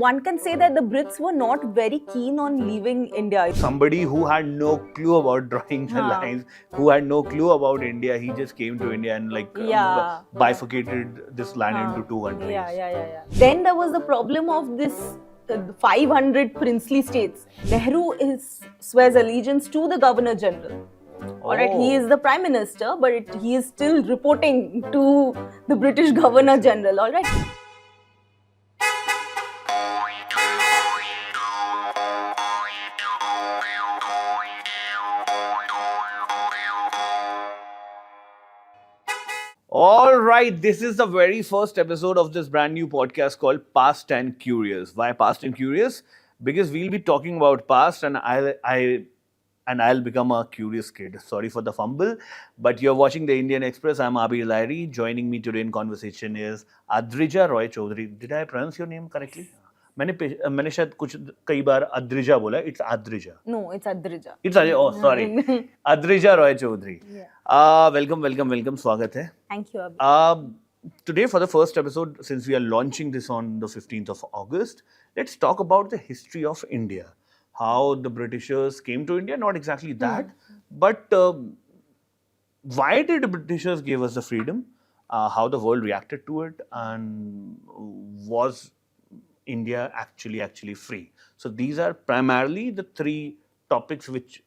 one can say that the Brits were not very keen on leaving India. Somebody who had no clue about drawing the lines, who had no clue about India, he just came to India and bifurcated this land into two countries. Yeah. Then there was the problem of this 500 princely states. Nehru swears allegiance to the Governor General. Alright, he is the Prime Minister, but he is still reporting to the British Governor General. Alright. All right, this is the very first episode of this brand new podcast called Past and Curious. Why Past and Curious? Because we'll be talking about past, and I'll become a curious kid. Sorry for the fumble, but you're watching the Indian Express. I'm Abir Lahiri. Joining me today in conversation is Adrija Roy Chaudhary. Did I pronounce your name correctly? मैंने शायद कुछ कई बार अद्रिजा बोला. It's Adrija. No, it's Adrija. It's Adrija. Oh, sorry. Adrija Roy Chaudhary. Yeah. Welcome. स्वागत है. Thank you, Abhi. Today, for the first episode, since we are launching this on the 15th of August, let's talk about the history of India. How the Britishers came to India, not exactly that, but why did the Britishers give us the freedom? How the world reacted to it, and was India actually free? So these are primarily the three topics which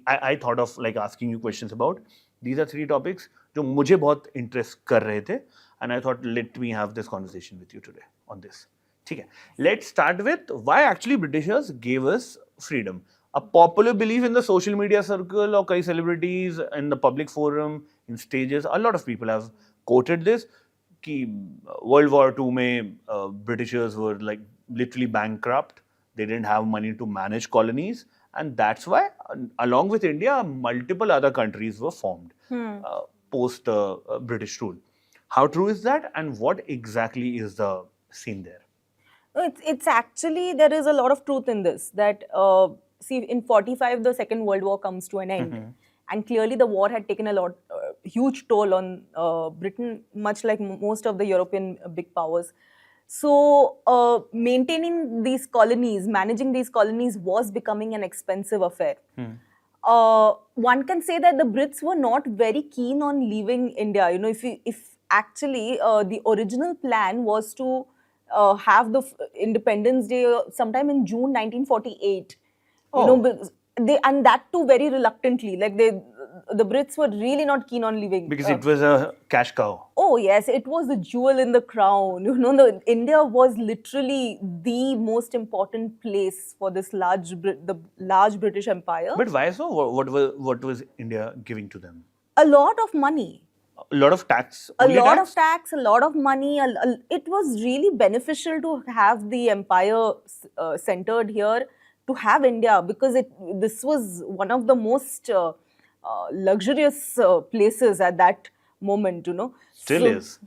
I thought of like asking you questions about. These are three topics जो मुझे बहुत interest कर रहे थे, and I thought let me have this conversation with you today on this. ठीक है. Let's start with why actually Britishers gave us freedom. A popular belief in the social media circle or कई celebrities in the public forum, in stages, a lot of people have quoted this. कि World War II में Britishers were like literally bankrupt. They didn't have money to manage colonies, and that's why, along with India, multiple other countries were formed post British rule. How true is that, and what exactly is the scene there? It's actually, there is a lot of truth in this. That see, in 45, the Second World War comes to an end. And clearly the war had taken a huge toll on Britain, much like most of the European big powers. So maintaining these colonies, managing these colonies was becoming an expensive affair. One can say that the Brits were not very keen on leaving India. You know, if actually the original plan was to have the Independence Day sometime in June 1948. You know, and that too very reluctantly. Like the Brits were really not keen on leaving. Because it was a cash cow. Oh yes, it was the jewel in the crown. You know, India was literally the most important place for this large British Empire. But why so? What was India giving to them? A lot of money. A lot of tax. A lot of money. It was really beneficial to have the empire centered here, to have India, because this was one of the most luxurious places at that moment, you know. Still is,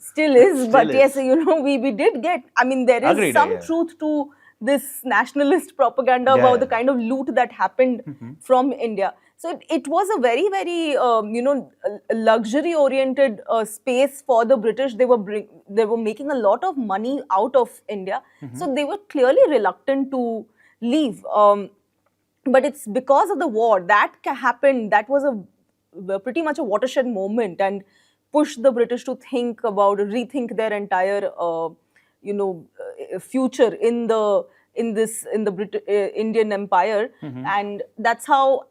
but yes, you know, we did get, I mean, there is some truth to this nationalist propaganda about the kind of loot that happened from India. So it was a very, very, you know, luxury-oriented space for the British. They were making a lot of money out of India. So they were clearly reluctant to leave. But it's because of the war that happened. That was pretty much a watershed moment, and pushed the British to rethink their entire, you know, future in the Indian Empire. And that's how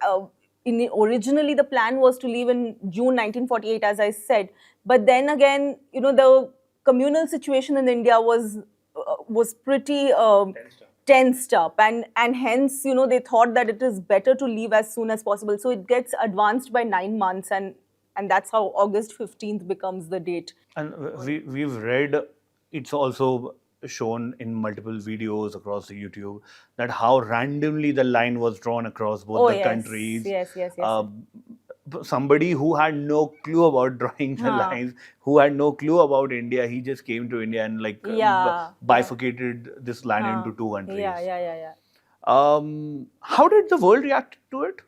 originally the plan was to leave in June 1948, as I said. But then again, you know, the communal situation in India was pretty tensed up, and hence, you know, they thought that it is better to leave as soon as possible. So it gets advanced by 9 months, and that's how August 15th becomes the date. And we've read, it's also shown in multiple videos across YouTube, that how randomly the line was drawn across both countries. Yes. Somebody who had no clue about drawing the lines, who had no clue about India, he just came to India and bifurcated this land into two countries. Yeah. How did the world react to it?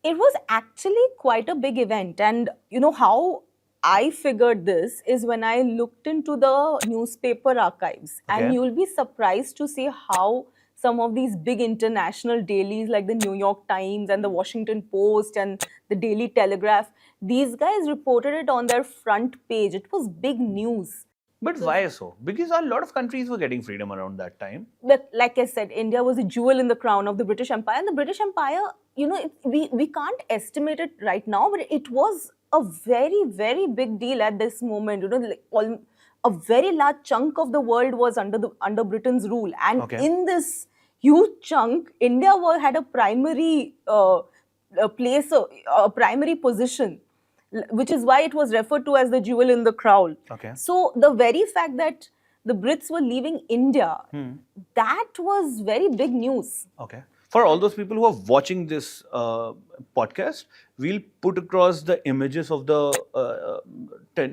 It was actually quite a big event, and you know how I figured this is when I looked into the newspaper archives, and Okay. you'll be surprised to see how some of these big international dailies like the New York Times and the Washington Post and the Daily Telegraph, these guys reported it on their front page. It was big news. But why so? Because a lot of countries were getting freedom around that time. But like I said, India was a jewel in the crown of the British Empire. And the British Empire, we can't estimate it right now, but it was a very, very big deal at this moment. A very large chunk of the world was under Britain's rule. And Okay. in this huge chunk, India had a primary place, a primary position, which is why it was referred to as the jewel in the crown. Okay. So the very fact that the Brits were leaving India, that was very big news. Okay. For all those people who are watching this podcast, we'll put across the images of the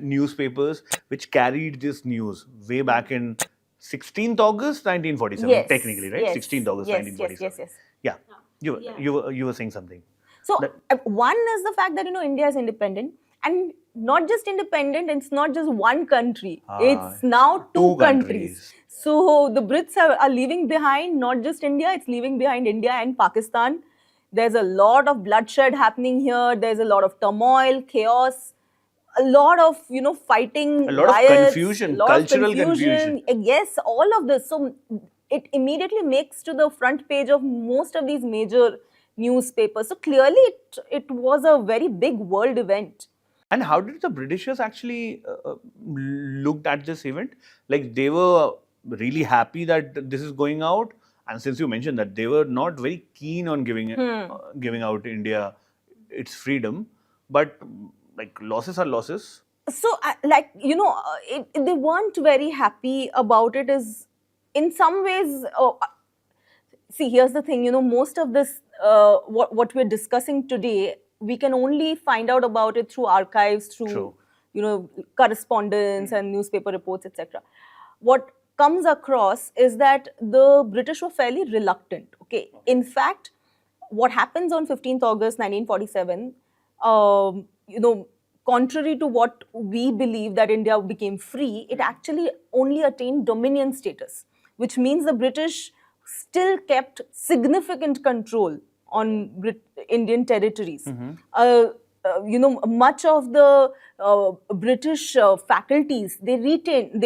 newspapers which carried this news way back in 16th August 1947, Yes, technically, right? yes, 16th August yes, 1947. yes. Yeah. You were saying something. So That- one is the fact that India is independent, and not just independent. It's not just one country. It's now two countries. So the Brits are leaving behind not just India. It's leaving behind India and Pakistan. There's a lot of bloodshed happening here. There's a lot of turmoil, chaos, a lot of fighting, A lot of riots, confusion, a lot cultural of confusion. Yes, all of this. So it immediately makes to the front page of most of these major newspapers. So clearly, it was a very big world event. And how did the Britishers actually looked at this event? Like they were really happy that this is going out, and since you mentioned that they were not very keen on giving out India its freedom, but like losses are losses. So they weren't very happy about it. Is in some ways. See, here's the thing. Most of this, what we're discussing today, we can only find out about it through archives, through True. correspondence and newspaper reports, etc. What comes across is that the British were fairly reluctant. Okay, in fact, what happens on 15th August 1947, contrary to what we believe that India became free, it actually only attained dominion status, which means the British still kept significant control on Indian territories. Much of the British faculties they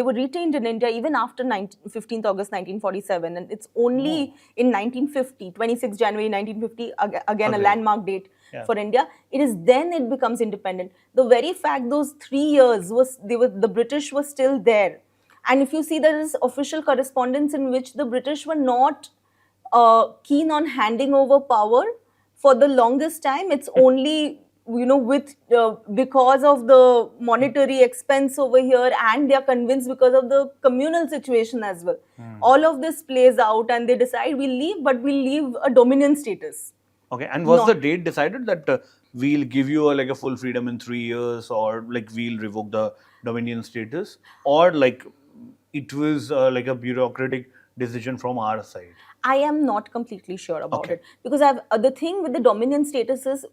were retained in India even after 15th August 1947, and it's only in 1950, 26 January 1950, again a Okay. landmark date Yeah. for India. It is then it becomes independent. The very fact those 3 years the British were still there. And if you see, there is official correspondence in which the British were not keen on handing over power for the longest time. It's only because of the monetary expense over here, and they are convinced because of the communal situation as well. All of this plays out, and they decide we'll leave, but we'll leave a dominion status. Okay, and was No. the date decided that we'll give you like a full freedom in 3 years, or like we'll revoke the dominion status, or like it was like a bureaucratic decision from our side? I am not completely sure about Okay. it, because the thing with the dominion status is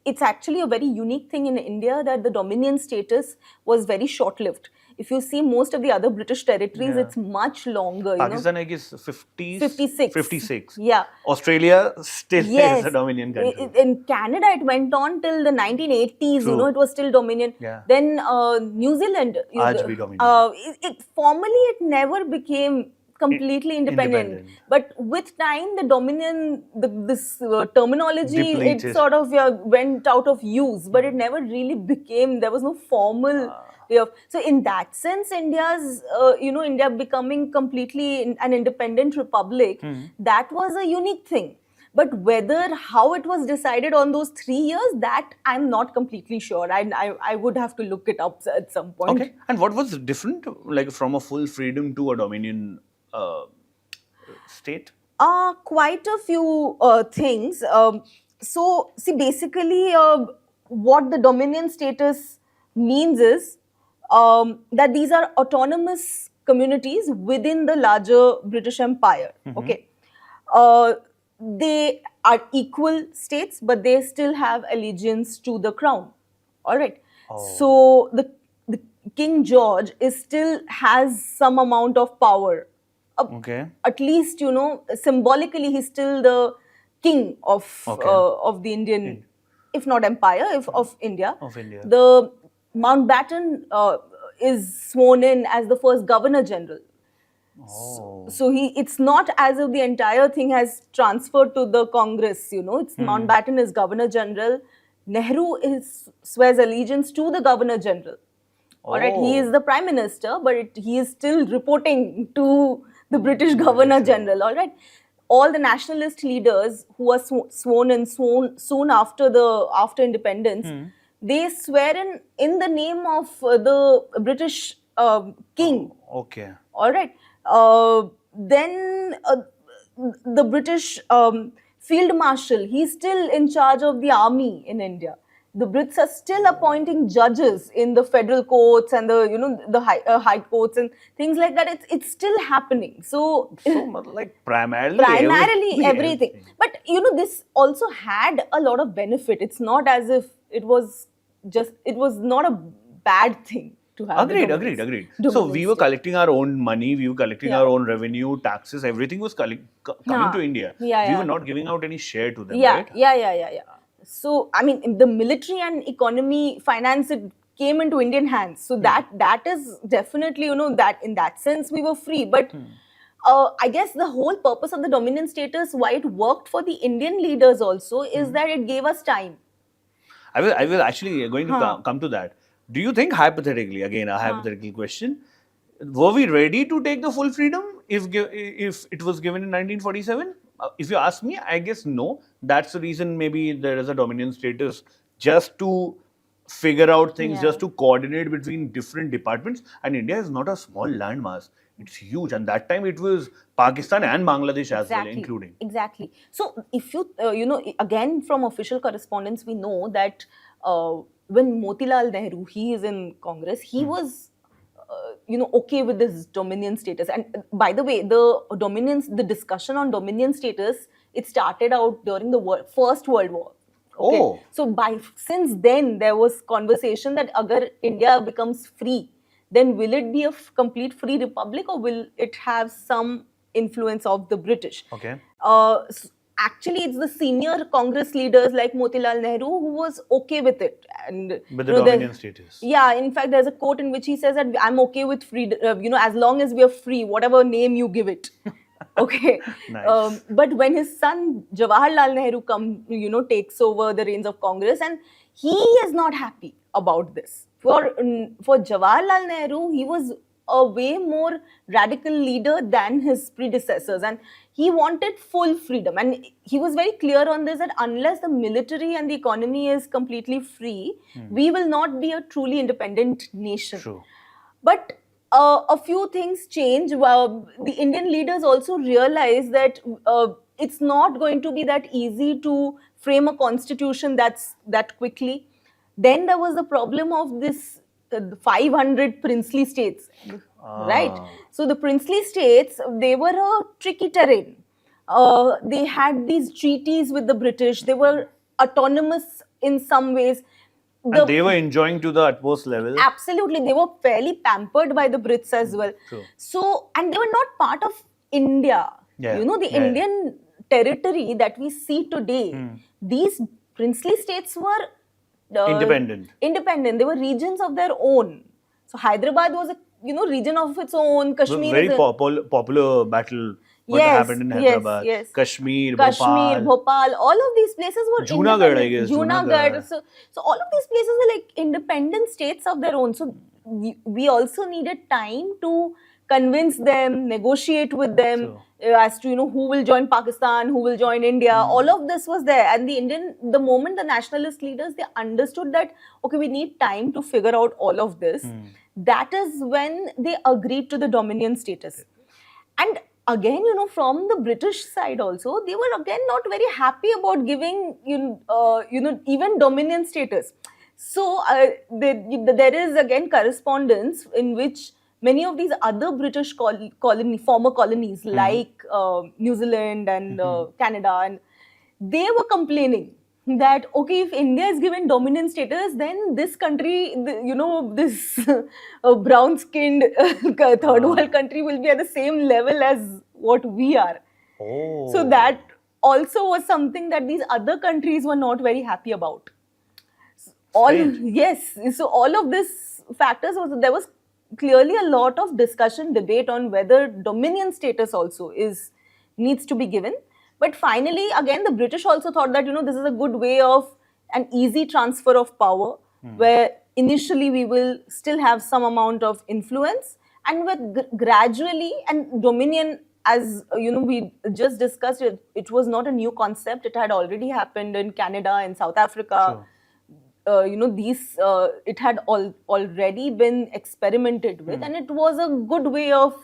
it's actually a very unique thing in India that the dominion status was very short-lived. If you see most of the other British territories, Yeah. it's much longer. Pakistan, I guess, 50s? 56. 56. Yeah. Australia still Yes. is a dominion country. In Canada, it went on till the 1980s. True. It was still dominion. Yeah. Then New Zealand. Aaj bhi dominion. Formally, it never became completely independent. Independent. But with time, the dominion, this terminology, Depleted. it sort of went out of use. But it never really became. There was no formal. Way of, so in that sense, India becoming completely an independent republic, that was a unique thing. But how it was decided on those 3 years, that I'm not completely sure. I would have to look it up at some point. Okay. And what was different, like from a full freedom to a dominion state? Quite a few things. So, see, basically, what the dominion status means is that these are autonomous communities within the larger British Empire. Okay. They are equal states, but they still have allegiance to the crown. All right. So the King George is still has some amount of power. Okay. At least, symbolically, he's still the king Okay. of the Indian, if not empire, if of India. Of India. The Mountbatten is sworn in as the first Governor General. Oh. So it's not as if the entire thing has transferred to the Congress. It's Mountbatten is Governor General. Nehru swears allegiance to the Governor General. All right, he is the Prime Minister, but he is still reporting to the British Governor General. All right, all the nationalist leaders who were sworn in soon after independence, they swear in the name of the British king. Okay. All right. Then the British field marshal, he's still in charge of the army in India. The Brits are still appointing judges in the federal courts and the high courts and things like that. It's still happening. So like primarily everything. But this also had a lot of benefit. It's not as if it was not a bad thing. Agreed. So we were collecting our own money, we were collecting our own revenue, taxes, everything was coming to India. We were not giving out any share to them, right? Yeah. So, I mean, the military and economy, finance, it came into Indian hands. So that is definitely, that in that sense we were free. But I guess the whole purpose of the dominion status, why it worked for the Indian leaders also, is that it gave us time. I will actually going to come to that. Do you think, hypothetically, again a hypothetical question, were we ready to take the full freedom if it was given in 1947? If you ask me, I guess no. That's the reason maybe there is a dominion status, just to figure out things, just to coordinate between different departments. And India is not a small landmass. It's huge. And that time it was Pakistan and Bangladesh as well, including. Exactly. So if you, again from official correspondence, we know that when Motilal Nehru, he is in Congress, he was okay with this dominion status. And by the way, the discussion on dominion status, it started out during the First World War. Okay? Oh. So since then, there was conversation that agar India becomes free, then will it be a complete free republic or will it have some influence of the British? Okay. Actually, it's the senior Congress leaders like Motilal Nehru who was okay with it. And with the dominion status. Yeah, in fact, there's a quote in which he says that I'm okay with free, as long as we are free, whatever name you give it. Okay. Nice. But when his son Jawaharlal Nehru takes over the reins of Congress, and he is not happy about this. For Jawaharlal Nehru, he was a way more radical leader than his predecessors, and he wanted full freedom. And he was very clear on this, that unless the military and the economy is completely free, we will not be a truly independent nation. True. But a few things change. The Indian leaders also realize that it's not going to be that easy to frame a constitution that quickly. Then there was the problem of this 500 princely states, right? So the princely states, they were a tricky terrain. They had these treaties with the British. They were autonomous in some ways. And they were enjoying to the utmost level. Absolutely. They were fairly pampered by the Brits as well. True. So, and they were not part of India. Yeah. Indian territory that we see today, these princely states were independent. They were regions of their own. So Hyderabad was a region of its own. Kashmir very popular battle what happened in Hyderabad. Yes. Kashmir, Bhopal, all of these places were Junagadh, I guess. Junagadh. So all of these places were like independent states of their own. So we also needed time to convince them, negotiate with them as to who will join Pakistan, who will join India. All of this was there, and the moment the nationalist leaders, they understood that okay, we need time to figure out all of this. That is when they agreed to the dominion status. And again, from the British side also, they were again not very happy about giving even dominion status. So there is again correspondence in which many of these other British former colonies like New Zealand and Canada, and they were complaining that okay, if India is given dominant status, then this country, this brown skinned third Ah. world country will be at the same level as what we are. So Oh. that also was something that these other countries were not very happy about. All Strange. Yes, so all of this factors was, there was clearly a lot of discussion, debate on whether dominion status also is needs to be given. But finally, again, the British also thought that this is a good way of an easy transfer of power, where initially we will still have some amount of influence, and with gradually, and dominion, as we just discussed, it was not a new concept. It had already happened in Canada and South Africa. Sure. These it had already been experimented with, and it was a good way of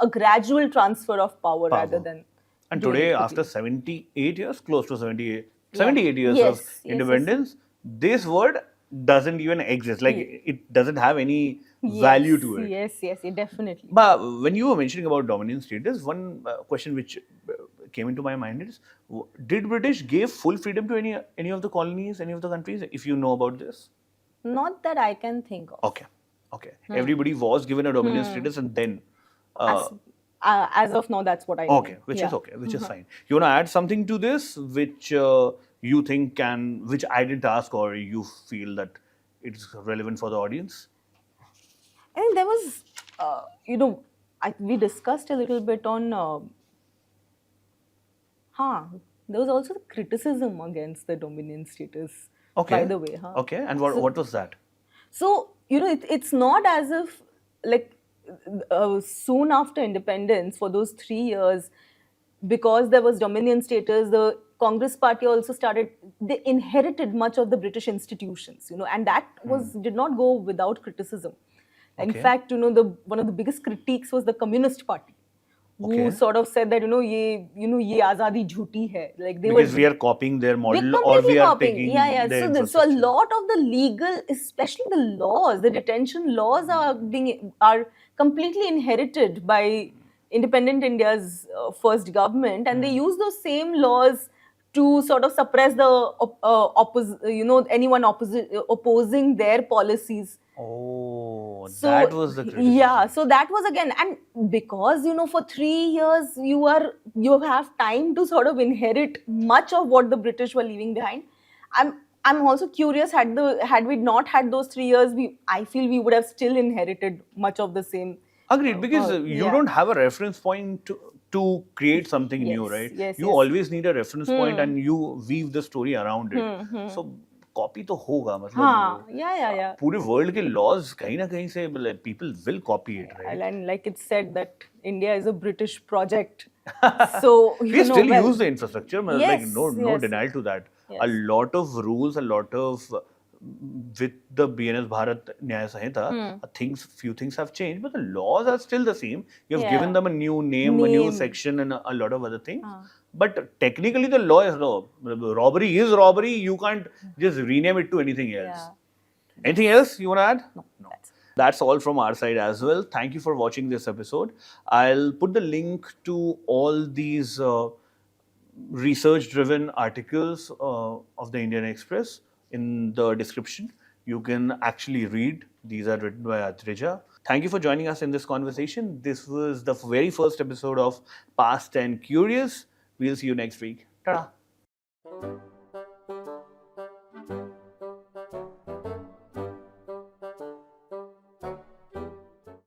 a gradual transfer of power rather Power. than And doing today, it after quickly. 78 years, close to 78, Yeah. 78 years of Yes, yes, yes. independence, this word doesn't even exist. Like, Ye- it doesn't have any Yes, value to it. yes, definitely. But when you were mentioning about dominant status, one question which came into my mind is: did British give full freedom to any of the colonies, any of the countries? If you know about this, Not that I can think of. okay, okay, everybody was given a dominant status, and then As, as of now, that's what I okay, know. which Yeah. is okay, which is fine. You want to add something to this, which you think which I didn't ask, or you feel that it's relevant for the audience? I think there was, we discussed a little bit on, there was also criticism against the dominion status, by Okay, the way. okay, and what was that? So, it's not as if, like, soon after independence, for those 3 years, because there was dominion status, the Congress party also started, they inherited much of the British institutions, and that did not go without criticism. In Okay, fact, one of the biggest critiques was the Communist Party, who okay. sort of said that, ye azadi jhooti hai. Like, they were Because we are copying their we're model, or completely we are copying. Yeah, taking yeah. their So a infrastructure. lot of the legal, especially the laws, the detention laws are completely inherited by independent India's first government, and they use those same laws to sort of suppress the anyone opposing their policies. Oh, that So was the yeah, criticism. so that was again, and because for 3 years you have time to sort of inherit much of what the British were leaving behind. I'm also curious, had we not had those 3 years, I feel we would have still inherited much of the same. Agreed, because you Yeah. don't have a reference point to create something new, Yes, right? yes, You yes. always need a reference point, and you weave the story around it. So copy तो होगा, मतलब हाँ, yeah. पूरे world के laws कहीं ना कहीं से people will copy it, right? And like it's said that India is a British project. So, We still well, use the infrastructure, like yes, no yes, denial to that. yes. A lot of rules, a lot of with the BNS Bharat Nyaya Sanhita, few things have changed, but the laws are still the same. You have given Yeah. them a new name, a new section, and a lot of other things. But technically, the law is no. Robbery is robbery. You can't just rename it to anything else. Yeah. Anything else you want to add? No. That's That's all from our side as well. Thank you for watching this episode. I'll put the link to all these research driven articles of the Indian Express in the description. You can actually read. These are written by Atrija. Thank you for joining us in this conversation. This was the very first episode of Past and Curious. We'll see you next week. Ta-da.